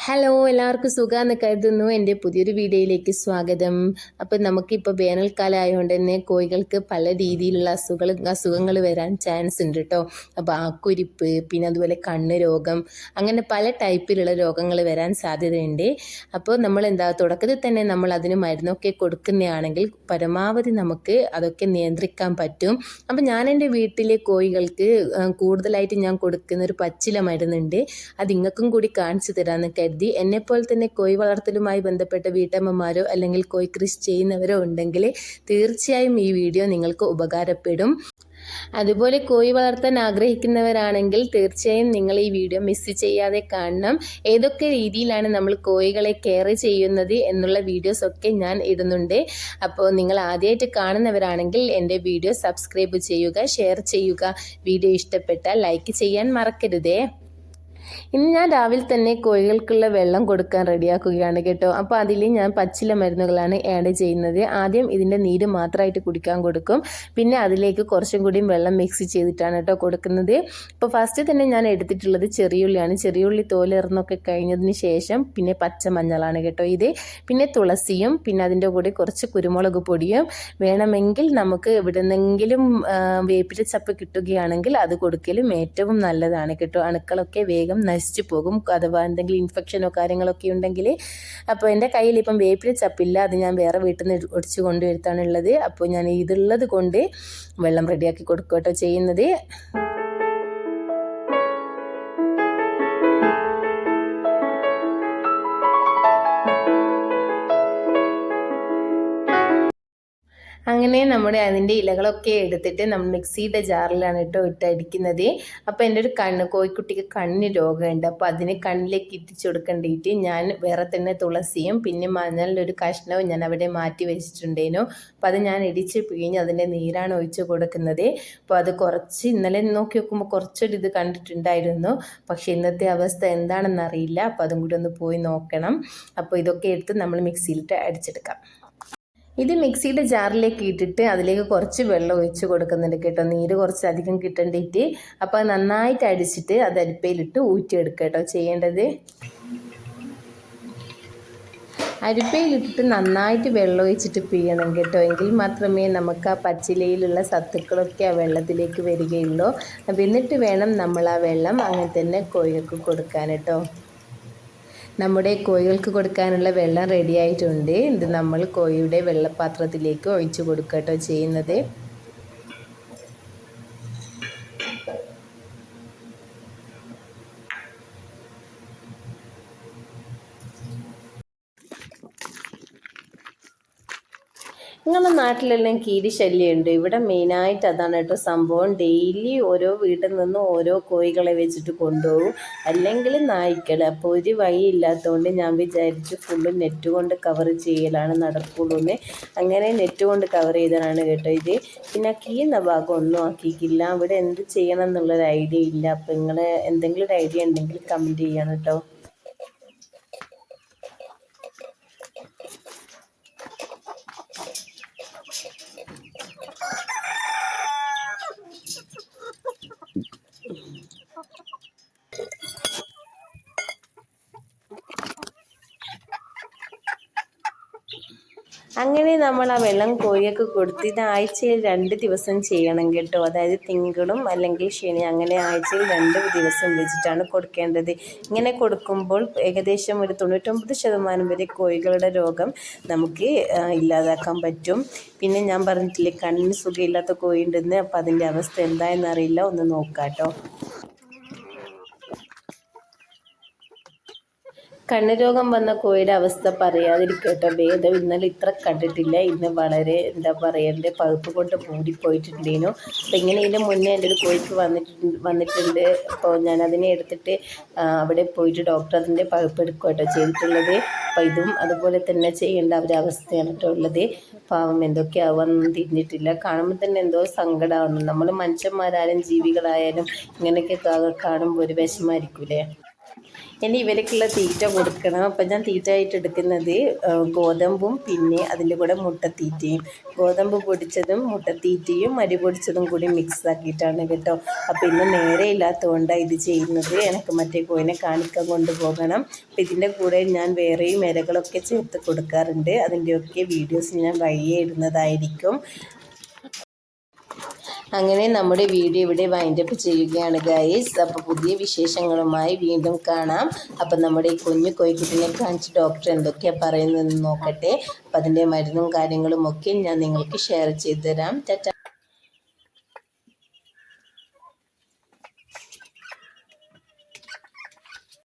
Hello എല്ലാവർക്കും സുഖമാണെന്ന് കരുതുന്നു. എൻ്റെ പുതിയൊരു വീഡിയോയിലേക്ക് സ്വാഗതം. അപ്പം നമുക്കിപ്പോൾ വേനൽക്കാലം ആയതുകൊണ്ട് തന്നെ കോഴികൾക്ക് പല രീതിയിലുള്ള അസുഖങ്ങൾ വരാൻ ചാൻസ് ഉണ്ട് കേട്ടോ. അപ്പോൾ ആക്കുരിപ്പ്, പിന്നെ അതുപോലെ കണ്ണ് രോഗം, അങ്ങനെ പല ടൈപ്പിലുള്ള രോഗങ്ങൾ വരാൻ സാധ്യതയുണ്ട്. അപ്പോൾ നമ്മൾ തുടക്കത്തിൽ തന്നെ നമ്മൾ അതിന് മരുന്നൊക്കെ കൊടുക്കുന്നതാണെങ്കിൽ പരമാവധി നമുക്ക് അതൊക്കെ നിയന്ത്രിക്കാൻ പറ്റും. അപ്പം ഞാൻ എൻ്റെ വീട്ടിലെ കോഴികൾക്ക് കൂടുതലായിട്ട് ഞാൻ കൊടുക്കുന്ന ഒരു പച്ചില മരുന്നുണ്ട്. അത് നിങ്ങൾക്കും കൂടി കാണിച്ചു തരാമെന്ന് കരുതി. എന്നെപ്പോലെ തന്നെ കോഴി വളർത്തലുമായി ബന്ധപ്പെട്ട വീട്ടമ്മമാരോ അല്ലെങ്കിൽ കോഴി കൃഷി ചെയ്യുന്നവരോ ഉണ്ടെങ്കിൽ തീർച്ചയായും ഈ വീഡിയോ നിങ്ങൾക്ക് ഉപകാരപ്പെടും. അതുപോലെ കോഴി വളർത്താൻ ആഗ്രഹിക്കുന്നവരാണെങ്കിൽ തീർച്ചയായും നിങ്ങൾ ഈ വീഡിയോ മിസ് ചെയ്യാതെ കാണണം. ഏതൊക്കെ രീതിയിലാണ് നമ്മൾ കോഴികളെ കെയർ ചെയ്യുന്നത് എന്നുള്ള വീഡിയോസൊക്കെ ഞാൻ ഇടുന്നുണ്ട്. അപ്പോൾ നിങ്ങൾ ആദ്യമായിട്ട് കാണുന്നവരാണെങ്കിൽ എൻ്റെ വീഡിയോ സബ്സ്ക്രൈബ് ചെയ്യുക, ഷെയർ ചെയ്യുക. വീഡിയോ ഇഷ്ടപ്പെട്ടാൽ ലൈക്ക് ചെയ്യാൻ മറക്കരുതേ. ഇന്ന് ഞാൻ രാവിലെ തന്നെ കോഴികൾക്കുള്ള വെള്ളം കൊടുക്കാൻ റെഡിയാക്കുകയാണ് കേട്ടോ. അപ്പോൾ അതിൽ ഞാൻ പച്ചില മരുന്നുകളാണ് ആഡ് ചെയ്യുന്നത്. ആദ്യം ഇതിൻ്റെ നീര് മാത്രമായിട്ട് കുടിക്കാൻ കൊടുക്കും. പിന്നെ അതിലേക്ക് കുറച്ചും കൂടിയും വെള്ളം മിക്സ് ചെയ്തിട്ടാണ് കേട്ടോ കൊടുക്കുന്നത്. ഇപ്പോൾ ഫസ്റ്റ് തന്നെ ഞാൻ എടുത്തിട്ടുള്ളത് ചെറിയുള്ളിയാണ്. ചെറിയുള്ളി തോലിറന്നൊക്കെ കഴിഞ്ഞതിന് ശേഷം പിന്നെ പച്ചമഞ്ഞളാണ് കേട്ടോ ഇത്. പിന്നെ തുളസിയും പിന്നെ അതിൻ്റെ കൂടെ കുറച്ച് കുരുമുളക് പൊടിയും വേണമെങ്കിൽ നമുക്ക് എവിടെന്നെങ്കിലും വേപ്പില ചപ്പ് കിട്ടുകയാണെങ്കിൽ അത് കൊടുക്കലും ഏറ്റവും നല്ലതാണ് കേട്ടോ. അണുക്കളൊക്കെ വേഗം നശിച്ചു പോകും, അഥവാ എന്തെങ്കിലും ഇൻഫെക്ഷനോ കാര്യങ്ങളൊക്കെ ഉണ്ടെങ്കിൽ. അപ്പോൾ എൻ്റെ കയ്യിൽ ഇപ്പം വേപ്പില ചപ്പില്ല, അത് ഞാൻ വേറെ വീട്ടിൽ നിന്ന് ഒടിച്ച് കൊണ്ടുവരുത്താനുള്ളത്. അപ്പോൾ ഞാൻ ഇതുള്ളത് കൊണ്ട് വെള്ളം റെഡിയാക്കി കൊടുക്കുക കേട്ടോ ചെയ്യുന്നത്. അങ്ങനെ അതിൻ്റെ ഇലകളൊക്കെ എടുത്തിട്ട് നമ്മൾ മിക്സിയുടെ ജാറിലാണ് കേട്ടോ ഇട്ടടിക്കുന്നത്. അപ്പോൾ എൻ്റെ ഒരു കോഴിക്കുട്ടിക്ക് കണ്ണിന് രോഗമുണ്ട്. അപ്പോൾ അതിന് കണ്ണിലേക്ക് ഇട്ടിച്ച് കൊടുക്കേണ്ടിയിട്ട് ഞാൻ വേറെ തന്നെ തുളസിയും പിന്നെ മഞ്ഞളിൻ്റെ ഒരു കഷ്ണവും ഞാൻ അവിടെ മാറ്റി വെച്ചിട്ടുണ്ടേനു. അപ്പോൾ അത് ഞാൻ ഇടിച്ച് പിഴിഞ്ഞ് അതിൻ്റെ നീരാണ് ഒഴിച്ച് കൊടുക്കുന്നത്. അപ്പോൾ അത് കുറച്ച് ഇന്നലെ നോക്കി നോക്കുമ്പോൾ കുറച്ചൊരു ഇത് കണ്ടിട്ടുണ്ടായിരുന്നു. പക്ഷേ ഇന്നത്തെ അവസ്ഥ എന്താണെന്നറിയില്ല. അപ്പോൾ അതും കൂടി ഒന്ന് പോയി നോക്കണം. അപ്പോൾ ഇതൊക്കെ എടുത്ത് നമ്മൾ മിക്സിയിലിട്ട് അടിച്ചെടുക്കാം. ഇത് മിക്സിയുടെ ജാറിലേക്ക് ഇട്ടിട്ട് അതിലേക്ക് കുറച്ച് വെള്ളം ഒഴിച്ച് കൊടുക്കുന്നുണ്ട് കേട്ടോ, നീര് കുറച്ച് അധികം കിട്ടേണ്ടിയിട്ട്. അപ്പോൾ അത് നന്നായിട്ട് അടിച്ചിട്ട് അത് അരിപ്പയിലിട്ട് ഊറ്റിയെടുക്കുക കേട്ടോ ചെയ്യേണ്ടത്. അരിപ്പയിലിട്ടിട്ട് നന്നായിട്ട് വെള്ളം ഒഴിച്ചിട്ട് പിഴിയണം കേട്ടോ, എങ്കിൽ മാത്രമേ നമുക്ക് ആ പച്ചിലയിലുള്ള സത്തുക്കളൊക്കെ ആ വെള്ളത്തിലേക്ക് വരികയുള്ളൂ. അപ്പോൾ എന്നിട്ട് വേണം നമ്മൾ ആ വെള്ളം അങ്ങനെ തന്നെ കോഴികൾക്ക് കൊടുക്കാൻ കേട്ടോ. നമ്മുടെ കോഴികൾക്ക് കൊടുക്കാനുള്ള വെള്ളം റെഡി ആയിട്ടുണ്ട്. ഇത് നമ്മൾ കോഴിയുടെ വെള്ളപ്പാത്രത്തിലേക്ക് ഒഴിച്ചു കൊടുക്കുക കേട്ടോ ചെയ്യുന്നത്. നിങ്ങളുടെ നാട്ടിലെല്ലാം കീരി ശല്യമുണ്ട്. ഇവിടെ മെയിനായിട്ട് അതാണ് കേട്ടോ സംഭവം. ഡെയിലി ഓരോ വീട്ടിൽ നിന്നും ഓരോ കോഴികളെ വെച്ചിട്ട് കൊണ്ടുപോകും, അല്ലെങ്കിൽ നായ്ക്കൾ. അപ്പോൾ ഒരു വഴിയില്ലാത്തതുകൊണ്ട് ഞാൻ വിചാരിച്ചു ഫുള്ള് നെറ്റ് കൊണ്ട് കവർ ചെയ്യലാണ് നടക്കുള്ളൂ എന്ന്. അങ്ങനെ നെറ്റ് കൊണ്ട് കവർ ചെയ്തതാണ് കേട്ടോ ഇത്. പിന്നെ കീഴുന്ന ഭാഗം ഒന്നും ആക്കിയിട്ടില്ല. അവിടെ എന്ത് ചെയ്യണം എന്നുള്ളൊരു ഐഡിയ ഇല്ല. അപ്പോൾ നിങ്ങൾ എന്തെങ്കിലും ഒരു ഐഡിയ ഉണ്ടെങ്കിൽ കമൻറ്റ് ചെയ്യണം കേട്ടോ. അങ്ങനെ നമ്മൾ ആ വെള്ളം കോഴിയൊക്കെ കൊടുത്ത് ഇത് ആഴ്ചയിൽ 2 ദിവസം ചെയ്യണം കേട്ടോ. അതായത് തിങ്കളും അല്ലെങ്കിൽ ശനി, അങ്ങനെ ആഴ്ചയിൽ 2 ദിവസം വെച്ചിട്ടാണ് കൊടുക്കേണ്ടത്. ഇങ്ങനെ കൊടുക്കുമ്പോൾ ഏകദേശം ഒരു 99% വരെ കോഴികളുടെ രോഗം നമുക്ക് ഇല്ലാതാക്കാൻ പറ്റും. പിന്നെ ഞാൻ പറഞ്ഞിട്ടില്ലേ കണ്ണിന് സുഖമില്ലാത്ത കോഴി ഉണ്ടെന്ന്. അപ്പോൾ അതിൻ്റെ അവസ്ഥ എന്തായെന്നറിയില്ല, ഒന്ന് നോക്കാം കേട്ടോ. കണ്ണ് രോഗം വന്ന കോഴിയുടെ അവസ്ഥ പറയാതിരിക്കട്ടോ ഭേദം. ഇന്നലെ ഇത്ര കണ്ടിട്ടില്ല. ഇന്ന് വളരെ എന്താ പറയണ്ടേ പഴുപ്പ് കൊണ്ട് മൂടിപ്പോയിട്ടുണ്ടേനു. അപ്പം ഇങ്ങനെ ഇതിൻ്റെ മുന്നേ എൻ്റെ ഒരു കോഴിക്ക് വന്നിട്ടുണ്ട്. അപ്പോൾ ഞാനതിനെ എടുത്തിട്ട് അവിടെ പോയിട്ട് ഡോക്ടർ അതിൻ്റെ പഴുപ്പ് എടുക്കുകട്ടോ ചെയ്തിട്ടുള്ളത്. അപ്പോൾ ഇതും അതുപോലെ തന്നെ ചെയ്യേണ്ട ഒരവസ്ഥയാണ് കേട്ടോ ഉള്ളത്. പാവം എന്തൊക്കെയാവാന്നൊന്നും തിരിഞ്ഞിട്ടില്ല. കാണുമ്പോൾ തന്നെ എന്തോ സങ്കടമാവുന്നു. നമ്മൾ മനുഷ്യന്മാരായാലും ജീവികളായാലും ഇങ്ങനെയൊക്കെ കാണുമ്പോൾ ഒരു വിഷമായിരിക്കൂലേ. ഇനി ഇവർക്കുള്ള തീറ്റ കൊടുക്കണം. അപ്പം ഞാൻ തീറ്റ ആയിട്ട് എടുക്കുന്നത് ഗോതമ്പും പിന്നെ അതിൻ്റെ കൂടെ മുട്ടത്തീറ്റയും, ഗോതമ്പ് പൊടിച്ചതും മുട്ടത്തീറ്റയും അരി പൊടിച്ചതും കൂടി മിക്സ് ആക്കിയിട്ടാണ് കേട്ടോ. അപ്പം ഇന്ന് നേരെ ഇല്ലാത്തതുകൊണ്ടാണ് ഇത് ചെയ്യുന്നത്. എനിക്ക് മറ്റേ കോയിനെ കാണിക്കാൻ കൊണ്ടുപോകണം. അപ്പം ഇതിൻ്റെ കൂടെ ഞാൻ വേറെയും ഇരകളൊക്കെ ചേർത്ത് കൊടുക്കാറുണ്ട്. അതിൻ്റെയൊക്കെ വീഡിയോസ് ഞാൻ വഴിയെ ഇടുന്നതായിരിക്കും. അങ്ങനെ നമ്മുടെ വീഡിയോ ഇവിടെ വൈൻഡപ്പ് ചെയ്യുകയാണ് ഗൈസ്. അപ്പോൾ പുതിയ വിശേഷങ്ങളുമായി വീണ്ടും കാണാം. അപ്പം നമ്മുടെ ഈ കുഞ്ഞു കോഴിക്കുട്ടിനെ കാണിച്ച് ഡോക്ടർ എന്തൊക്കെയാണ് പറയുന്നതെന്ന് നോക്കട്ടെ. അപ്പം അതിൻ്റെ മരുന്നും കാര്യങ്ങളും ഒക്കെ ഞാൻ നിങ്ങൾക്ക് ഷെയർ ചെയ്തു തരാം. ടാറ്റാ.